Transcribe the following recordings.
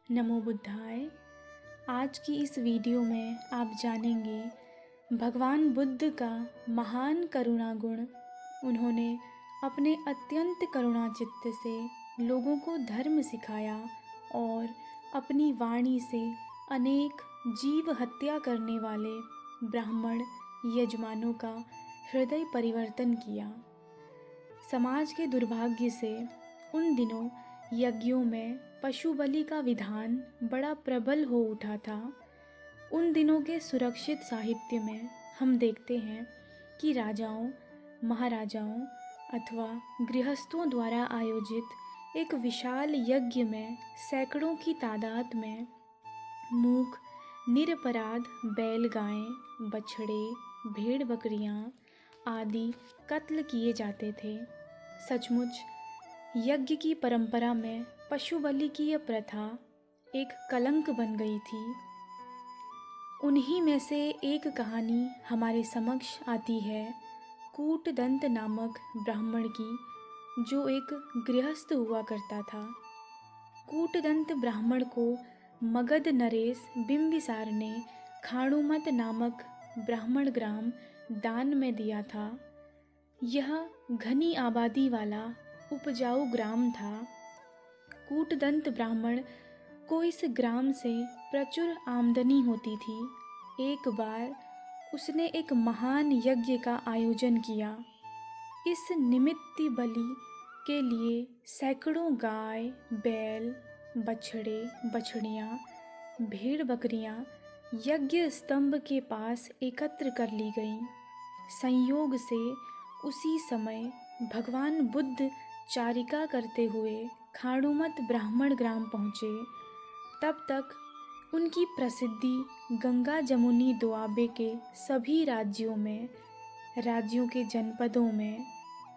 नमो बुद्धाय। आज की इस वीडियो में आप जानेंगे भगवान बुद्ध का महान करुणा गुण। उन्होंने अपने अत्यंत करुणाचित्त से लोगों को धर्म सिखाया और अपनी वाणी से अनेक जीव हत्या करने वाले ब्राह्मण यजमानों का हृदय परिवर्तन किया। समाज के दुर्भाग्य से उन दिनों यज्ञों में पशु बलि का विधान बड़ा प्रबल हो उठा था। उन दिनों के सुरक्षित साहित्य में हम देखते हैं कि राजाओं, महाराजाओं अथवा गृहस्थों द्वारा आयोजित एक विशाल यज्ञ में सैकड़ों की तादाद में मूक निरपराध बैल गायें, बछड़े, भेड़ बकरियां आदि कत्ल किए जाते थे। सचमुच यज्ञ की परंपरा में पशु बलि की यह प्रथा एक कलंक बन गई थी। उन्हीं में से एक कहानी हमारे समक्ष आती है कूटदंत नामक ब्राह्मण की, जो एक गृहस्थ हुआ करता था। कूटदंत ब्राह्मण को मगध नरेश बिंबिसार ने खाणुमत नामक ब्राह्मण ग्राम दान में दिया था। यह घनी आबादी वाला उपजाऊ ग्राम था। कूटदंत ब्राह्मण को इस ग्राम से प्रचुर आमदनी होती थी। एक बार उसने एक महान यज्ञ का आयोजन किया। इस निमित्त बलि के लिए सैकड़ों गाय, बैल, बछड़े, बछड़ियाँ, भेड़ बकरियाँ यज्ञ स्तंभ के पास एकत्र कर ली गईं। संयोग से उसी समय भगवान बुद्ध चारिका करते हुए खाणुमत ब्राह्मण ग्राम पहुँचे। तब तक उनकी प्रसिद्धि गंगा जमुनी दोआबे के सभी राज्यों के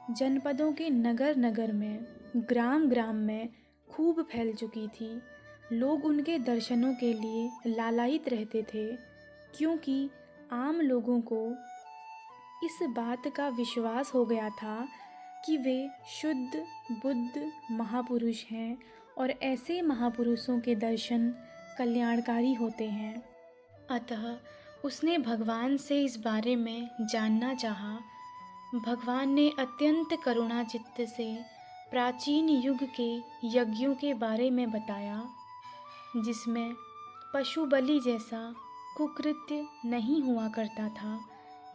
जनपदों के नगर नगर में, ग्राम ग्राम में खूब फैल चुकी थी। लोग उनके दर्शनों के लिए लालायित रहते थे, क्योंकि आम लोगों को इस बात का विश्वास हो गया था कि वे शुद्ध बुद्ध महापुरुष हैं और ऐसे महापुरुषों के दर्शन कल्याणकारी होते हैं। अतः उसने भगवान से इस बारे में जानना चाहा। भगवान ने अत्यंत करुणा चित्त से प्राचीन युग के यज्ञों के बारे में बताया, जिसमें पशु बलि जैसा कुकृत्य नहीं हुआ करता था।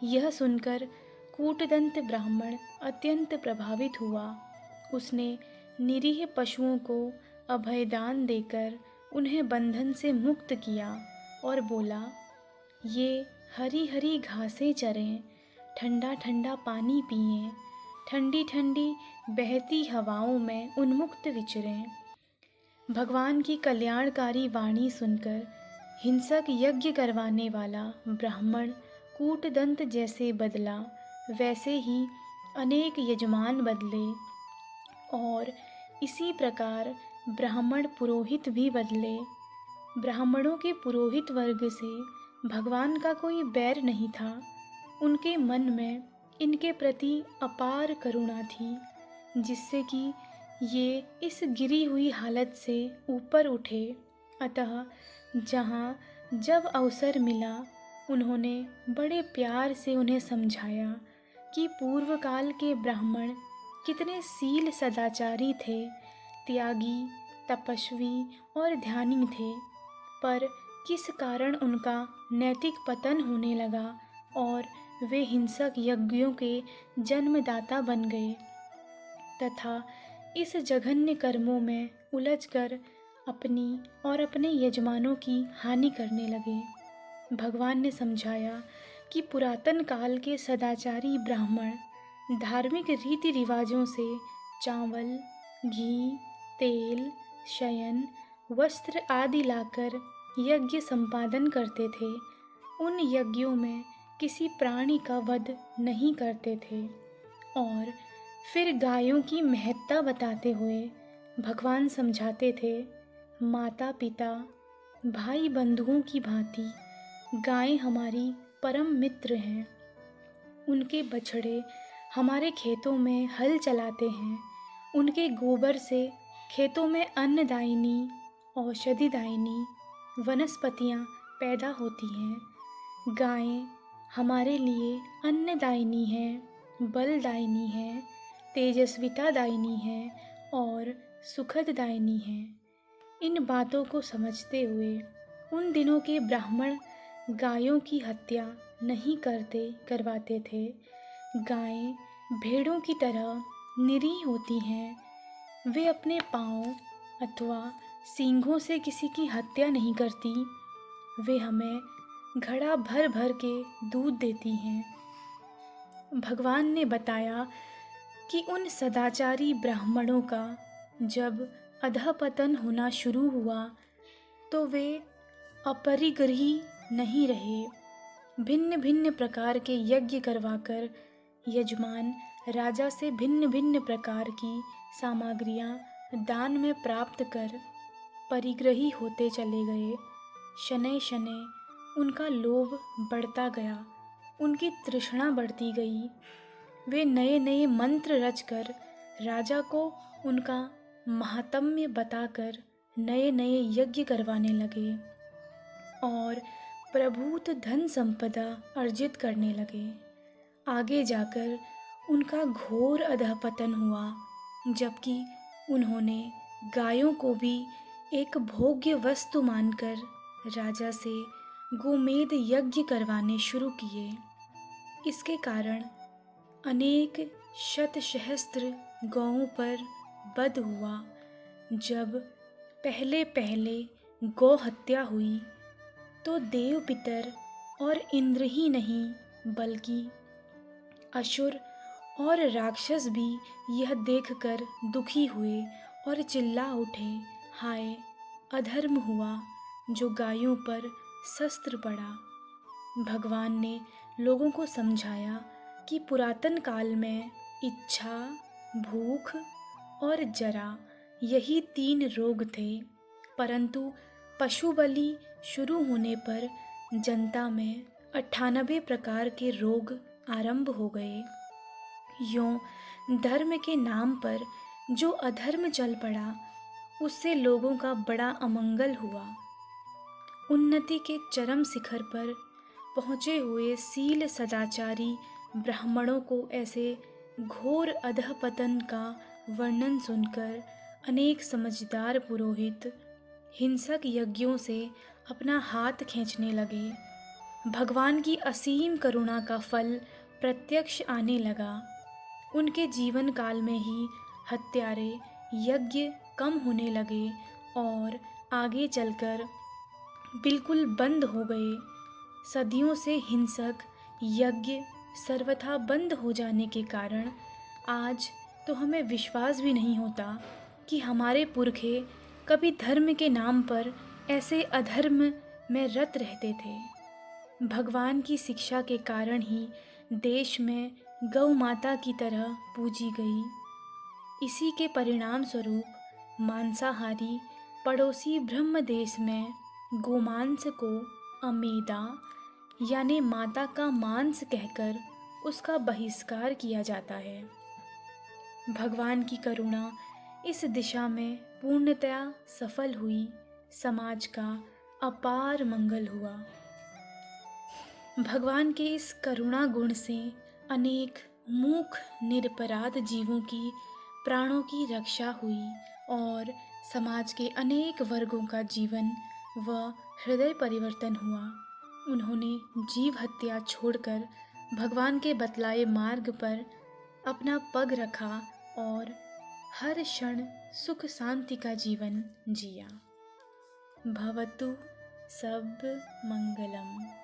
यह सुनकर कूटदंत ब्राह्मण अत्यंत प्रभावित हुआ। उसने निरीह पशुओं को अभयदान देकर उन्हें बंधन से मुक्त किया और बोला, ये हरी हरी घासें चरें, ठंडा ठंडा पानी पिएं, ठंडी ठंडी बहती हवाओं में उन्मुक्त विचरें। भगवान की कल्याणकारी वाणी सुनकर हिंसक यज्ञ करवाने वाला ब्राह्मण कूटदंत जैसे बदला, वैसे ही अनेक यजमान बदले और इसी प्रकार ब्राह्मण पुरोहित भी बदले। ब्राह्मणों के पुरोहित वर्ग से भगवान का कोई बैर नहीं था। उनके मन में इनके प्रति अपार करुणा थी, जिससे कि ये इस गिरी हुई हालत से ऊपर उठे। अतः जब अवसर मिला, उन्होंने बड़े प्यार से उन्हें समझाया कि पूर्व काल के ब्राह्मण कितने शील सदाचारी थे, त्यागी, तपस्वी और ध्यानी थे, पर किस कारण उनका नैतिक पतन होने लगा और वे हिंसक यज्ञों के जन्मदाता बन गए तथा इस जघन्य कर्मों में उलझकर अपनी और अपने यजमानों की हानि करने लगे। भगवान ने समझाया कि पुरातन काल के सदाचारी ब्राह्मण धार्मिक रीति रिवाजों से चावल, घी, तेल, शयन, वस्त्र आदि लाकर यज्ञ संपादन करते थे। उन यज्ञों में किसी प्राणी का वध नहीं करते थे और फिर गायों की महत्ता बताते हुए भगवान समझाते थे, माता पिता, भाई बंधुओं की भांति गायें हमारी परम मित्र हैं। उनके बछड़े हमारे खेतों में हल चलाते हैं। उनके गोबर से खेतों में अन्नदायिनी औषधिदायिनी वनस्पतियाँ पैदा होती हैं। गायें हमारे लिए अन्नदायिनी हैं, बलदायिनी हैं, तेजस्वितादायिनी हैं और सुखददायिनी हैं। इन बातों को समझते हुए उन दिनों के ब्राह्मण गायों की हत्या नहीं करवाते थे। गायें भेड़ों की तरह निरीह होती हैं। वे अपने पाँव अथवा सींगों से किसी की हत्या नहीं करती। वे हमें घड़ा भर भर के दूध देती हैं। भगवान ने बताया कि उन सदाचारी ब्राह्मणों का जब अधःपतन होना शुरू हुआ तो वे अपरिग्रही नहीं रहे। भिन्न भिन्न प्रकार के यज्ञ करवाकर यजमान राजा से भिन्न भिन्न प्रकार की सामग्रियां दान में प्राप्त कर परिग्रही होते चले गए। शनैः शनैः उनका लोभ बढ़ता गया, उनकी तृष्णा बढ़ती गई। वे नए नए मंत्र रचकर राजा को उनका महात्म्य बताकर नए नए यज्ञ करवाने लगे और प्रभूत धन संपदा अर्जित करने लगे। आगे जाकर उनका घोर अधःपतन हुआ, जबकि उन्होंने गायों को भी एक भोग्य वस्तु मानकर राजा से गोमेद यज्ञ करवाने शुरू किए। इसके कारण अनेक शत सहस्त्र गौओं पर वध हुआ। जब पहले पहले गौ हत्या हुई तो देव पितर और इंद्र ही नहीं बल्कि असुर और राक्षस भी यह देखकर दुखी हुए और चिल्ला उठे, हाय अधर्म हुआ जो गायों पर शस्त्र पड़ा। भगवान ने लोगों को समझाया कि पुरातन काल में इच्छा, भूख और जरा यही 3 रोग थे, परंतु पशु बलि शुरू होने पर जनता में 98 प्रकार के रोग आरंभ हो गए। यों धर्म के नाम पर जो अधर्म चल पड़ा उससे लोगों का बड़ा अमंगल हुआ। उन्नति के चरम शिखर पर पहुँचे हुए शील सदाचारी ब्राह्मणों को ऐसे घोर अधःपतन का वर्णन सुनकर अनेक समझदार पुरोहित हिंसक यज्ञों से अपना हाथ खींचने लगे। भगवान की असीम करुणा का फल प्रत्यक्ष आने लगा। उनके जीवन काल में ही हत्यारे यज्ञ कम होने लगे और आगे चलकर बिल्कुल बंद हो गए। सदियों से हिंसक यज्ञ सर्वथा बंद हो जाने के कारण आज तो हमें विश्वास भी नहीं होता कि हमारे पुरखे कभी धर्म के नाम पर ऐसे अधर्म में रत रहते थे। भगवान की शिक्षा के कारण ही देश में गौ माता की तरह पूजी गई। इसी के परिणाम स्वरूप मांसाहारी पड़ोसी ब्रह्म देश में गोमांस को अमेदा यानी माता का मांस कहकर उसका बहिष्कार किया जाता है। भगवान की करुणा इस दिशा में पूर्णतया सफल हुई। समाज का अपार मंगल हुआ। भगवान के इस करुणा गुण से अनेक मूक निरपराध जीवों की प्राणों की रक्षा हुई और समाज के अनेक वर्गों का जीवन व हृदय परिवर्तन हुआ। उन्होंने जीव हत्या छोड़कर भगवान के बतलाए मार्ग पर अपना पग रखा और हर क्षण सुख शांति का जीवन जिया। भवतु सब मंगलम।